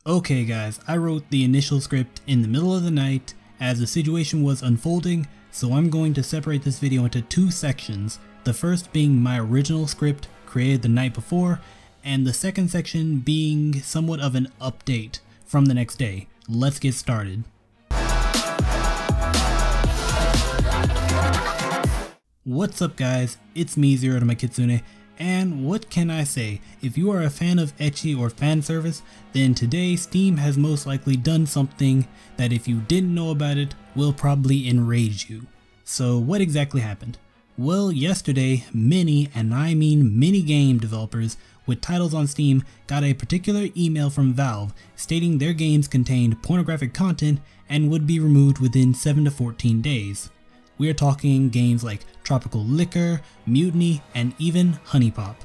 Okay guys, I wrote the initial script in the middle of the night as the situation was unfolding, so I'm going to separate this video into two sections, the first being my original script created the night before, and the second section being somewhat of an update from the next day. Let's get started. What's up guys, it's me Zero to my Kitsune, and what can I say, if you are a fan of ecchi or fan service, then today Steam has most likely done something that if you didn't know about it will probably enrage you. So what exactly happened? Well, yesterday many, and I mean many game developers with titles on Steam got a particular email from Valve stating their games contained pornographic content and would be removed within 7 to 14 days. We are talking games like Tropical Liquor, Mutiny, and even Honey Pop.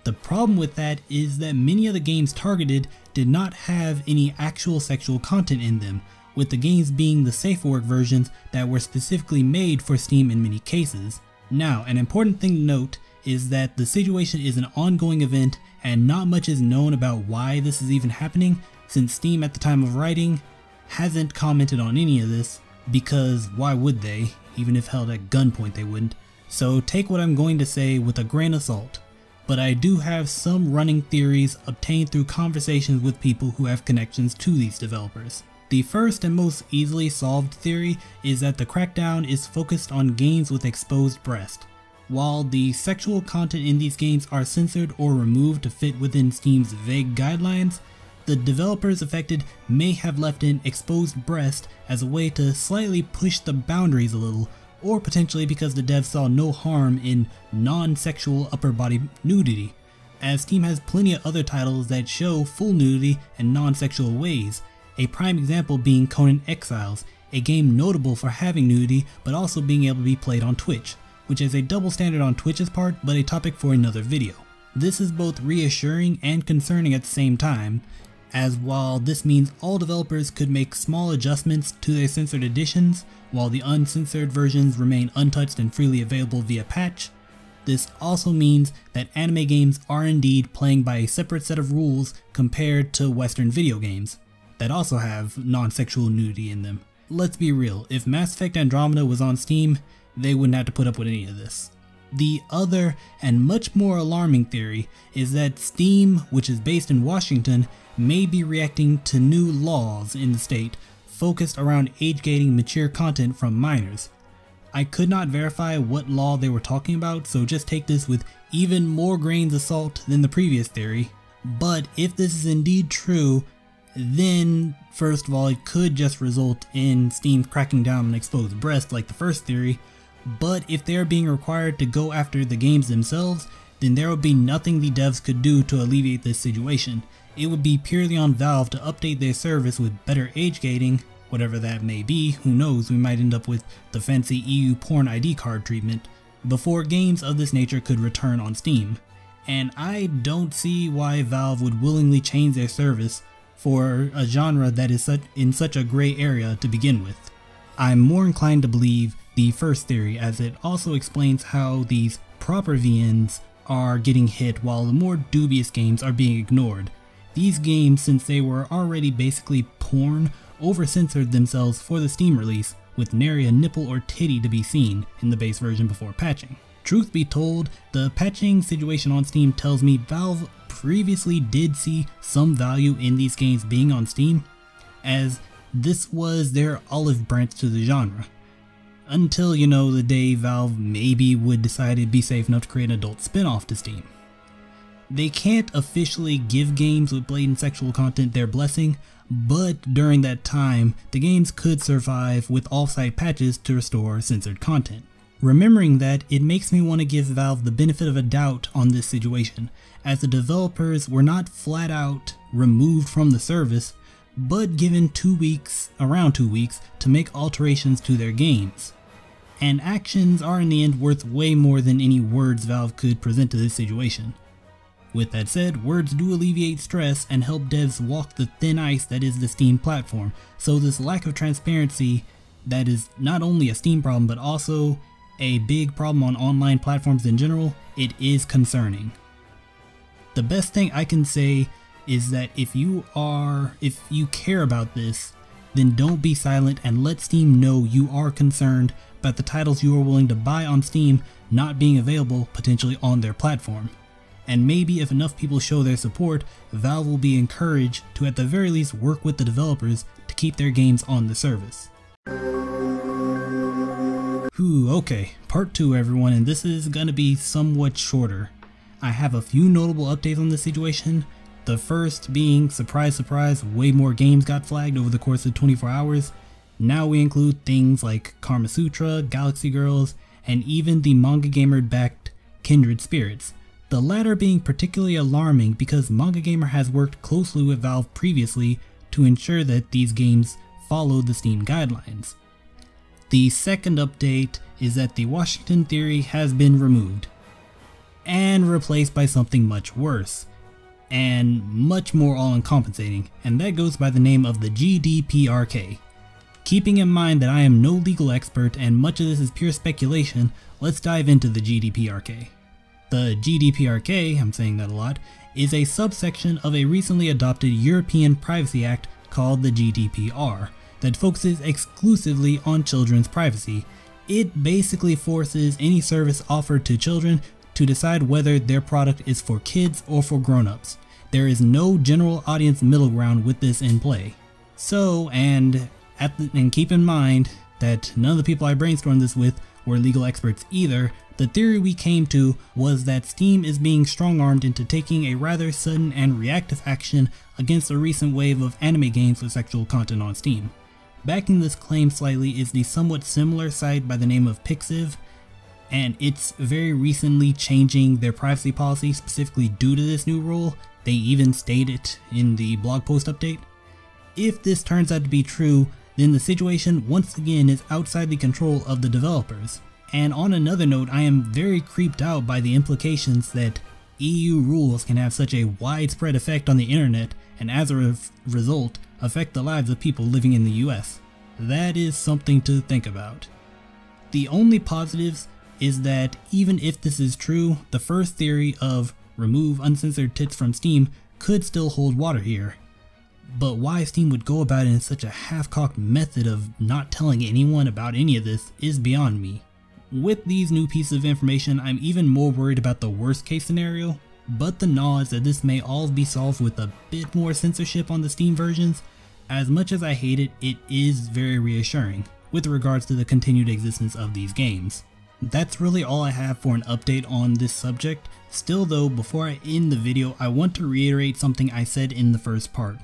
The problem with that is that many of the games targeted did not have any actual sexual content in them, with the games being the safer work versions that were specifically made for Steam in many cases. Now, an important thing to note is that the situation is an ongoing event and not much is known about why this is even happening, since Steam at the time of writing hasn't commented on any of this, because why would they? Even if held at gunpoint they wouldn't. So take what I'm going to say with a grain of salt. But I do have some running theories obtained through conversations with people who have connections to these developers. The first and most easily solved theory is that the Crackdown is focused on games with exposed breast. While the sexual content in these games are censored or removed to fit within Steam's vague guidelines, the developers affected may have left in exposed breast as a way to slightly push the boundaries a little, or potentially because the devs saw no harm in non-sexual upper body nudity, as Steam has plenty of other titles that show full nudity in non-sexual ways, a prime example being Conan Exiles, a game notable for having nudity but also being able to be played on Twitch, which is a double standard on Twitch's part but a topic for another video. This is both reassuring and concerning at the same time, as while this means all developers could make small adjustments to their censored editions, while the uncensored versions remain untouched and freely available via patch, this also means that anime games are indeed playing by a separate set of rules compared to Western video games, that also have non-sexual nudity in them. Let's be real, if Mass Effect Andromeda was on Steam, they wouldn't have to put up with any of this. The other and much more alarming theory is that Steam, which is based in Washington, may be reacting to new laws in the state focused around age-gating mature content from minors. I could not verify what law they were talking about, so just take this with even more grains of salt than the previous theory. But if this is indeed true, then first of all it could just result in Steam cracking down on exposed breast like the first theory, but if they are being required to go after the games themselves, then there would be nothing the devs could do to alleviate this situation. It would be purely on Valve to update their service with better age gating, whatever that may be, who knows, we might end up with the fancy EU porn ID card treatment, before games of this nature could return on Steam. And I don't see why Valve would willingly change their service for a genre that is in such a gray area to begin with. I'm more inclined to believe the first theory, as it also explains how these proper VNs are getting hit while the more dubious games are being ignored. These games, since they were already basically porn, over-censored themselves for the Steam release, with nary a nipple or titty to be seen in the base version before patching. Truth be told, the patching situation on Steam tells me Valve previously did see some value in these games being on Steam, as this was their olive branch to the genre. Until, you know, the day Valve maybe would decide it'd be safe enough to create an adult spin-off to Steam. They can't officially give games with blatant sexual content their blessing, but during that time, the games could survive with off-site patches to restore censored content. Remembering that, it makes me want to give Valve the benefit of a doubt on this situation, as the developers were not flat out removed from the service, but given around 2 weeks, to make alterations to their games. And actions are in the end worth way more than any words Valve could present to this situation. With that said, words do alleviate stress and help devs walk the thin ice that is the Steam platform, so this lack of transparency that is not only a Steam problem but also a big problem on online platforms in general, it is concerning. The best thing I can say is that if you care about this, then don't be silent and let Steam know you are concerned about the titles you are willing to buy on Steam not being available potentially on their platform. And maybe if enough people show their support, Valve will be encouraged to at the very least work with the developers to keep their games on the service. Okay, part 2 everyone, and this is gonna be somewhat shorter. I have a few notable updates on this situation. The first being, surprise surprise, way more games got flagged over the course of 24 hours. Now we include things like Karma Sutra, Galaxy Girls, and even the Manga Gamer backed Kindred Spirits. The latter being particularly alarming because Manga Gamer has worked closely with Valve previously to ensure that these games follow the Steam guidelines. The second update is that the Washington Theory has been removed and replaced by something much worse and much more all-encompassing, and that goes by the name of the GDPRK. Keeping in mind that I am no legal expert and much of this is pure speculation, let's dive into the GDPRK. The GDPRK, I'm saying that a lot, is a subsection of a recently adopted European Privacy Act called the GDPR that focuses exclusively on children's privacy. It basically forces any service offered to children to decide whether their product is for kids or for grown-ups. There is no general audience middle ground with this in play. So, and keep in mind that none of the people I brainstormed this with were legal experts either. The theory we came to was that Steam is being strong-armed into taking a rather sudden and reactive action against a recent wave of anime games with sexual content on Steam. Backing this claim slightly is the somewhat similar site by the name of Pixiv, and it's very recently changing their privacy policy specifically due to this new rule. They even state it in the blog post update. If this turns out to be true, then the situation once again is outside the control of the developers. And on another note, I am very creeped out by the implications that EU rules can have such a widespread effect on the internet and as a result affect the lives of people living in the US. That is something to think about. The only positives is that even if this is true, the first theory of remove uncensored tits from Steam could still hold water here. But why Steam would go about it in such a half-cocked method of not telling anyone about any of this is beyond me. With these new pieces of information, I'm even more worried about the worst case scenario, but the knowledge that this may all be solved with a bit more censorship on the Steam versions, as much as I hate it, it is very reassuring with regards to the continued existence of these games. That's really all I have for an update on this subject. Still though, before I end the video, I want to reiterate something I said in the first part.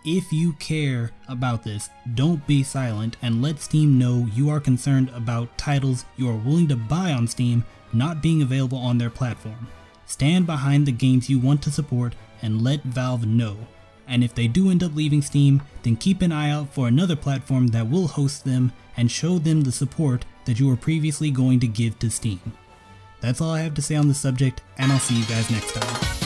If you care about this, don't be silent and let Steam know you are concerned about titles you are willing to buy on Steam not being available on their platform. Stand behind the games you want to support and let Valve know. And if they do end up leaving Steam, then keep an eye out for another platform that will host them and show them the support that you were previously going to give to Steam. That's all I have to say on the subject, and I'll see you guys next time.